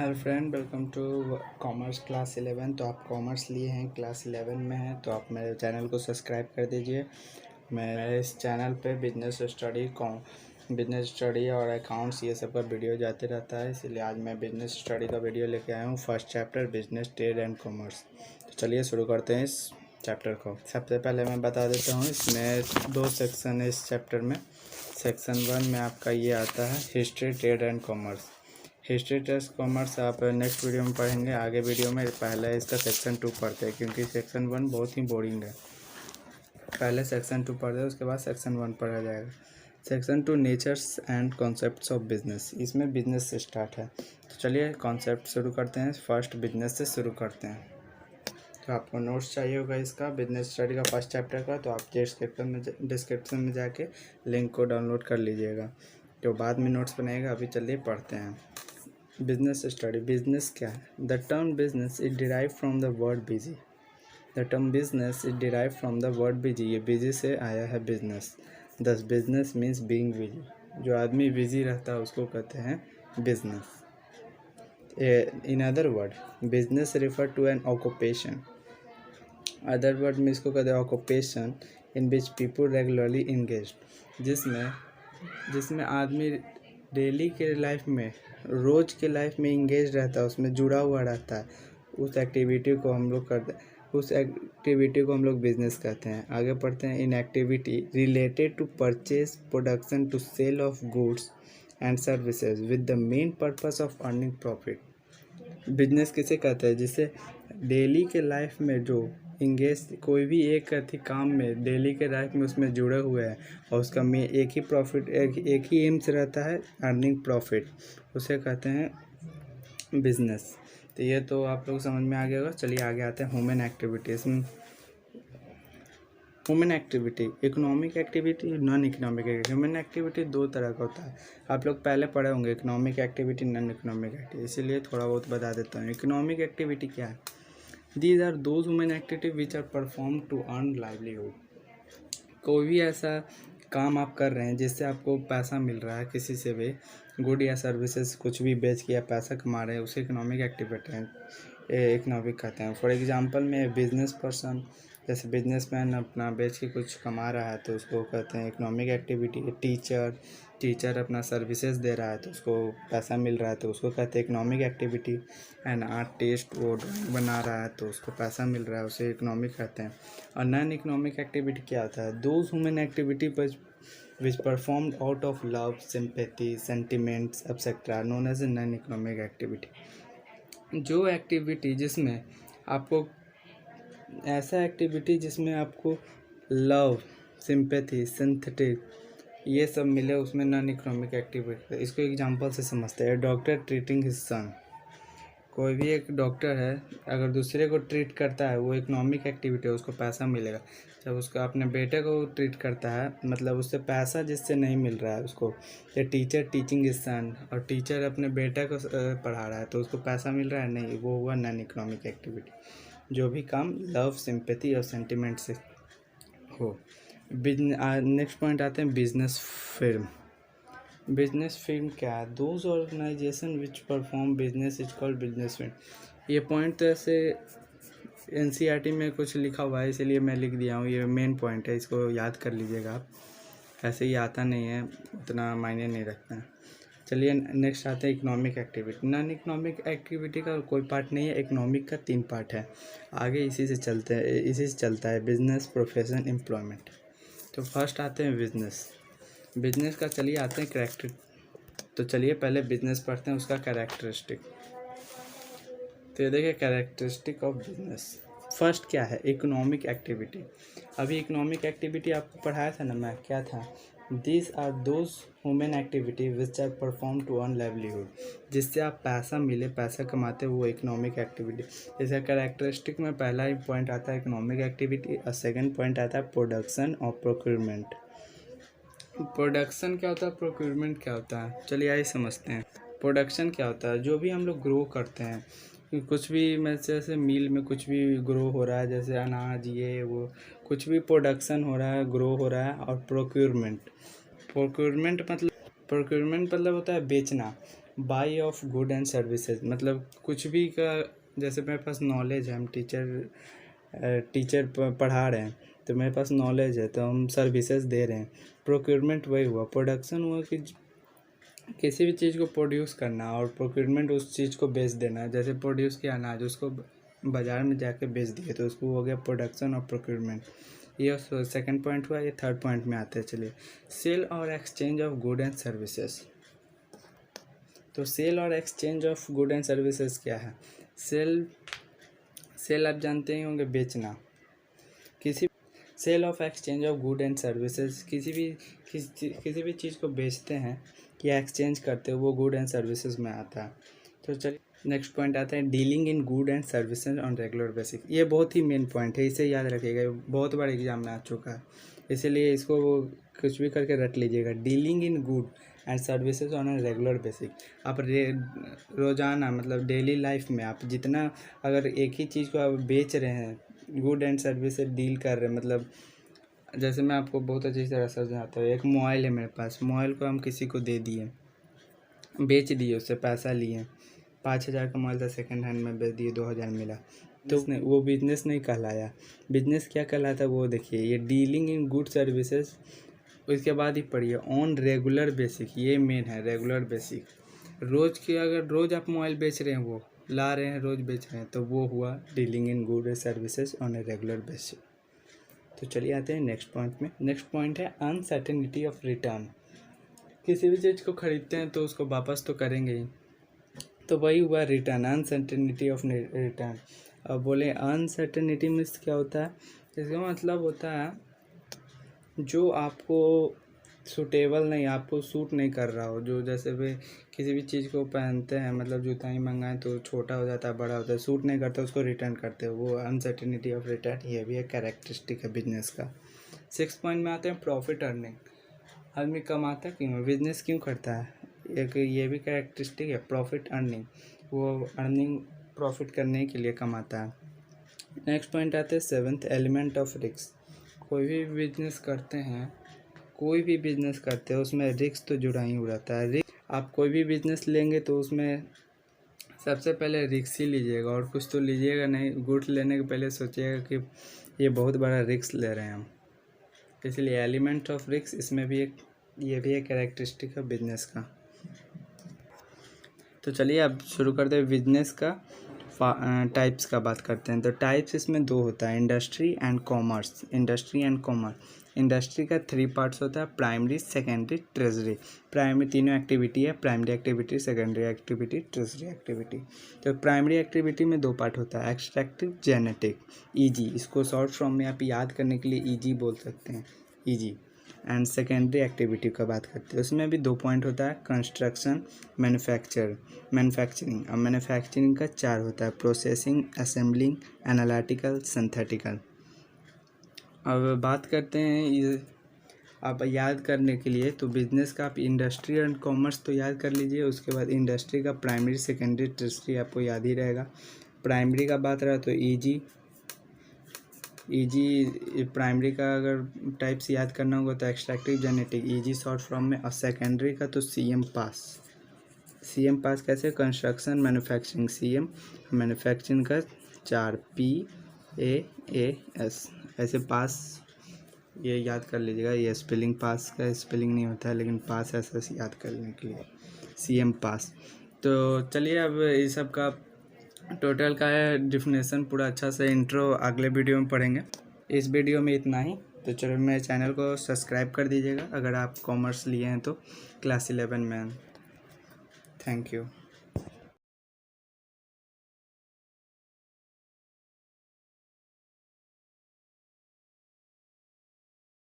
Hello friend, welcome to commerce class 11। तो आप commerce लिए हैं, क्लास 11 में हैं, तो आप मेरे चैनल को सब्सक्राइब कर दीजिए। मेरे इस चैनल पे बिजनेस स्टडी और अकाउंट्स ये सब का वीडियो जाते रहता है, इसलिए आज मैं बिजनेस स्टडी का वीडियो लेके आया हूँ। First chapter business, trade and commerce. तो चलिए शुरू करते हैं इस चैप्टर को। सबसे पहले मैं बता देता हूँ, इसमें 2 सेक्शन है इस चैप्टर में। सेक्शन 1 में आपका ये आता है history, trade and commerce. History test commerce आप नेक्स्ट वीडियो में पढ़ेंगे। आगे वीडियो में पहले इसका सेक्शन 2 पढ़ते हैं, क्योंकि सेक्शन 1 बहुत ही बोरिंग है। पहले सेक्शन 2 पढ़ते हैं, उसके बाद सेक्शन 1 पढ़ा जाएगा। Section 2 natures and concepts of business. इसमें बिजनेस से स्टार्ट है। तो चलिए कॉन्सेप्ट शुरू करते हैं। फर्स्ट बिजनेस से शुरू करते हैं। तो आपको नोट्स चाहिए होगा इसका, बिजनेस स्टडी का फर्स्ट चैप्टर का, तो आप डिस्क्रिप्शन में जाके लिंक को डाउनलोड कर लीजिएगा। तो बाद में नोट्स बनाएगा। अभी चलिए पढ़ते हैं। Business study. बिजनेस क्या है? The term business is derive from the word busy. The term business is derive from the word busy. ये बिजी से आया है बिजनेस। दस बिजनेस मीन्स बीइंग बिजी। जो आदमी बिजी रहता है उसको कहते हैं business. In other word, business refer to an occupation. Other word में इसको कहते हैं occupation in which people regularly engage. जिसमें आदमी डेली के लाइफ में, रोज़ के लाइफ में इंगेज रहता है, उसमें जुड़ा हुआ रहता है। उस एक्टिविटी को हम लोग बिजनेस कहते हैं। आगे पढ़ते हैं। In activity related to purchase, production, to sale of goods and services with the main purpose of earning profit. Business किसे कहते हैं? जिसे डेली के लाइफ में जो इंगेज, कोई भी एक काम में डेली के लाइफ में उसमें जुड़े हुए हैं और उसका में एक ही एम्स रहता है, अर्निंग प्रॉफिट, उसे कहते हैं बिजनेस। तो ये तो आप लोग समझ में आ गया होगा। चलिए आगे आते हैं human activities. Human activity, economic activity, non economic activity. Human activity 2 तरह का होता है। आप लोग पहले पढ़े होंगे economic activity, non economic activity, इसीलिए थोड़ा बहुत बता देता हूँ। इकोनॉमिक एक्टिविटी क्या है? These are those human activity which are perform to earn livelihood. कोई भी ऐसा काम आप कर रहे हैं जिससे आपको पैसा मिल रहा है, किसी से भी गुड या सर्विसेज कुछ भी बेच के या पैसा कमा रहे हैं, उसे इकोनॉमिक एक्टिविटी है, इकोनॉमिक कहते हैं। फॉर एग्जांपल में बिजनेस पर्सन, जैसे बिजनेसमैन अपना बेच के कुछ कमा रहा है तो उसको कहते हैं इकोनॉमिक एक्टिविटी। टीचर अपना सर्विसेज दे रहा है तो उसको पैसा मिल रहा है तो उसको कहते हैं इकोनॉमिक एक्टिविटी। एंड आर्टिस्ट वो ड्राइंग बना रहा है तो उसको पैसा मिल रहा है, उसे इकोनॉमिक कहते हैं। और नॉन इकोनॉमिक एक्टिविटी क्या होता है? Those human activity which performed out of love, sympathy, sentiments etcetera known as a non economic activity. जो एक्टिविटी जिसमें आपको ऐसा एक्टिविटी जिसमें आपको लव, सिंपैथी, सिंथेटिक ये सब मिले, उसमें नॉन इकोनॉमिक एक्टिविटी। इसको एग्जांपल से समझते हैं। Doctor treating his son. कोई भी एक डॉक्टर है, अगर दूसरे को ट्रीट करता है वो इकोनॉमिक एक्टिविटी है, उसको पैसा मिलेगा। जब उसका अपने बेटे को ट्रीट करता है, मतलब उससे पैसा जिससे नहीं मिल रहा है उसको। या टीचर टीचिंग हिज सन, और टीचर अपने बेटे को पढ़ा रहा है तो उसको पैसा मिल रहा है, नहीं, वो हुआ नॉन इकोनॉमिक एक्टिविटी। जो भी काम लव, सिंपैथी और सेंटिमेंट से हो। नेक्स्ट पॉइंट आते हैं बिजनेस फिल्म। बिजनेस फिल्म क्या है? Those organisation which perform business is called business firm. ये पॉइंट तो ऐसे एनसीईआरटी में कुछ लिखा हुआ है, इसीलिए मैं लिख दिया हूँ। ये मेन पॉइंट है, इसको याद कर लीजिएगा आप। ऐसे ही आता नहीं है, उतना मायने नहीं रखता है। चलिए नेक्स्ट आते हैं economic activity. Non economic activity का कोई पार्ट नहीं है, इकोनॉमिक का 3 पार्ट है। आगे इसी से चलता है बिजनेस, प्रोफेशन, एम्प्लॉयमेंट। तो फर्स्ट आते हैं बिजनेस का। चलिए आते हैं कैरेक्टर। तो चलिए पहले बिजनेस पढ़ते हैं, उसका कैरेक्टरिस्टिक। तो ये देखिए कैरेक्टरिस्टिक ऑफ बिजनेस। फर्स्ट क्या है? Economic activity. अभी इकोनॉमिक एक्टिविटी आपको पढ़ाया था ना मैं, क्या था? These are those human activity which are perform to earn livelihood. जिससे आप पैसा मिले, पैसा कमाते वो इकोनॉमिक एक्टिविटी। जैसे कैरेक्टरिस्टिक में पहला ही पॉइंट आता है इकोनॉमिक एक्टिविटी, और सेकंड पॉइंट आता है प्रोडक्शन और प्रोक्यूरमेंट। प्रोडक्शन क्या होता है, प्रोक्यूरमेंट क्या होता है? चलिए आइए समझते हैं। प्रोडक्शन क्या होता है? जो भी हम लोग ग्रो करते हैं, कुछ भी में जैसे मिल में कुछ भी ग्रो हो रहा है, जैसे अनाज ये वो, कुछ भी प्रोडक्शन हो रहा है, ग्रो हो रहा है। और प्रोक्यूरमेंट मतलब होता है बेचना। By of good and services, मतलब कुछ भी का, जैसे मेरे पास नॉलेज है, हम टीचर पढ़ा रहे हैं तो मेरे पास नॉलेज है तो हम सर्विसेज दे रहे हैं। प्रोक्योरमेंट वही हुआ, प्रोडक्शन हुआ कि किसी भी चीज़ को प्रोड्यूस करना, और प्रोक्योरमेंट उस चीज़ को बेच देना। जैसे प्रोड्यूस किया अनाज, उसको बाज़ार में जाके बेच दिए तो उसको हो गया प्रोडक्शन और प्रोक्योरमेंट। ये सेकंड पॉइंट हुआ। ये थर्ड पॉइंट में आते हैं, चलिए। सेल और exchange of good and services. तो सेल और exchange of good and services क्या है? सेल आप जानते ही होंगे, बेचना। Sale of exchange of good and services, किसी भी चीज़ को बेचते हैं या एक्सचेंज करते हैं, वो गुड एंड सर्विसेज में आता है। तो चलिए नेक्स्ट पॉइंट आता है, dealing in good and services on regular basis. ये बहुत ही मेन पॉइंट है, इसे याद रखिएगा, बहुत बार एग्जाम में आ चुका है, इसीलिए इसको वो कुछ भी करके रट लीजिएगा। Dealing in good and services on a regular basis. आप रोज़ाना मतलब डेली लाइफ में आप जितना, अगर एक ही चीज़ को आप बेच रहे हैं, गुड एंड सर्विस से डील कर रहे हैं, मतलब जैसे मैं आपको बहुत अच्छी तरह समझाता हूँ। एक मोबाइल है मेरे पास, मोबाइल को हम किसी को दे दिए, बेच दिए, उससे पैसा लिए, 5,000 का मोबाइल था, सेकंड हैंड में बेच दिए, 2,000 मिला, तो उसने वो बिजनेस नहीं कहलाया। बिजनेस क्या कहलाता है वो देखिए, ये डीलिंग इन गुड सर्विसेज। उसके बाद ही पढ़िए ऑन रेगुलर बेसिक, ये मेन है, रेगुलर बेसिक। रोज़ की, अगर रोज़ आप मोबाइल बेच रहे हैं, वो ला रहे हैं, रोज़ बेच रहे हैं, तो वो हुआ dealing in good services on a regular basis. तो चलिए आते हैं नेक्स्ट पॉइंट में। नेक्स्ट पॉइंट है अनसर्टेनिटी ऑफ रिटर्न। किसी भी चीज़ को खरीदते हैं तो उसको वापस तो करेंगे ही, तो वही हुआ रिटर्न, अनसर्टेनिटी ऑफ रिटर्न। अब बोले अनसर्टेनिटी मीन्स क्या होता है? इसका मतलब होता है जो आपको सूटेबल नहीं, आपको सूट नहीं कर रहा हो, जो जैसे भी किसी भी चीज़ को पहनते हैं, मतलब जूता ही मंगाएं तो छोटा हो जाता है, बड़ा होता है, सूट नहीं करता, उसको रिटर्न करते हो, वो अनसर्टेनिटी ऑफ रिटर्न। ये भी एक कैरेक्टरिस्टिक है बिजनेस का। 6 पॉइंट में आते हैं प्रॉफिट अर्निंग। आदमी कमाता क्यों है, बिजनेस क्यों करता है, एक ये भी कैरेक्टरिस्टिक है, प्रॉफिट अर्निंग। वो अर्निंग प्रॉफिट करने के लिए कमाता है। नेक्स्ट पॉइंट आते हैं 7th एलिमेंट ऑफ रिस्क। कोई भी बिजनेस करते हैं, उसमें रिस्क तो जुड़ा ही रहता है। आप कोई भी बिजनेस लेंगे तो उसमें सबसे पहले रिस्क ही लीजिएगा, और कुछ तो लीजिएगा नहीं। गुड्स लेने के पहले सोचिएगा कि ये बहुत बड़ा रिस्क ले रहे हैं हम, इसलिए एलिमेंट ऑफ रिस्क इसमें भी ये भी एक कैरेक्टरिस्टिक है बिजनेस का। तो चलिए अब शुरू करते हैं बिजनेस का टाइप्स का बात करते हैं। तो टाइप्स इसमें 2 होता है, इंडस्ट्री एंड कॉमर्स। इंडस्ट्री का 3 पार्ट्स होता है, प्राइमरी, सेकेंडरी, ट्रेजरी। प्राइमरी तीनों एक्टिविटी है, primary activity, secondary activity, treasury activity. तो प्राइमरी एक्टिविटी में 2 पार्ट होता है, एक्सट्रैक्टिव, जेनेटिक, ईजी। इसको शॉर्ट फॉर्म में आप याद करने के लिए ईजी बोल सकते हैं, ईजी। एंड सेकेंडरी एक्टिविटी का बात करते हैं, उसमें भी 2 पॉइंट होता है, कंस्ट्रक्शन, मैन्युफैक्चरिंग। और मैन्युफैक्चरिंग का 4 होता है, प्रोसेसिंग, असेंबलिंग, एनालिटिकल, सिंथेटिकल। अब बात करते हैं ये आप याद करने के लिए, तो बिजनेस का आप इंडस्ट्री एंड कॉमर्स तो याद कर लीजिए, उसके बाद इंडस्ट्री का प्राइमरी, सेकेंडरी, टर्शियरी आपको याद ही रहेगा। प्राइमरी का बात रहा तो ईजी प्राइमरी का अगर टाइप्स याद करना होगा तो extractive, genetic, easy short form में। और सेकेंडरी का तो सीएम पास कैसे, कंस्ट्रक्शन, मैन्युफैक्चरिंग, सीएम, मैन्युफैक्चरिंग का 4 PAAS, ऐसे पास ये याद कर लीजिएगा। ये स्पेलिंग, पास का स्पेलिंग नहीं होता है, लेकिन पास ऐसे याद करने के लिए सीएम पास। तो चलिए अब इस सब का टोटल का है डिफिनेशन पूरा अच्छा से, इंट्रो अगले वीडियो में पढ़ेंगे। इस वीडियो में इतना ही। तो चलो मेरे चैनल को सब्सक्राइब कर दीजिएगा अगर आप कॉमर्स लिए हैं तो, क्लास 11 में। Thank you.